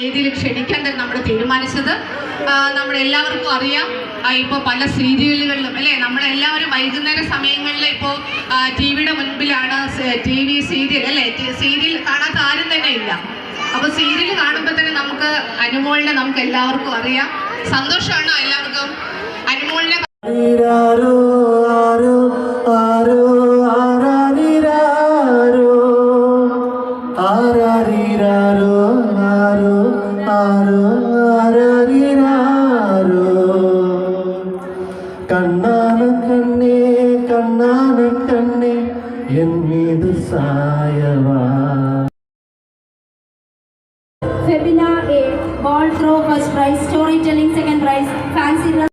വേദിയിൽ ക്ഷണിക്കാൻ തന്നെ നമ്മൾ തീരുമാനിച്ചത്. നമ്മളെല്ലാവർക്കും അറിയാം, ഇപ്പോൾ പല സീരിയലുകളിലും അല്ലേ, നമ്മളെല്ലാവരും വൈകുന്നേര സമയങ്ങളിൽ ഇപ്പോൾ ടി വിയുടെ മുൻപിലാണ്. ടി വി സീരിയൽ അല്ലേ, സീരിയൽ കാണാത്ത ആരും തന്നെ ഇല്ല. അപ്പോൾ സീരിയൽ കാണുമ്പോൾ തന്നെ നമുക്ക് അനുമോളിനെ നമുക്ക് എല്ലാവർക്കും അറിയാം. സന്തോഷമാണോ എല്ലാവർക്കും? അനുമോളിനെ കണ്ണാന കണ്ണേ കണ്ണാന കണ്ണേ എൻ മീതു സായവാ. Febina A, ball throw first prize, storytelling second prize, fancy dress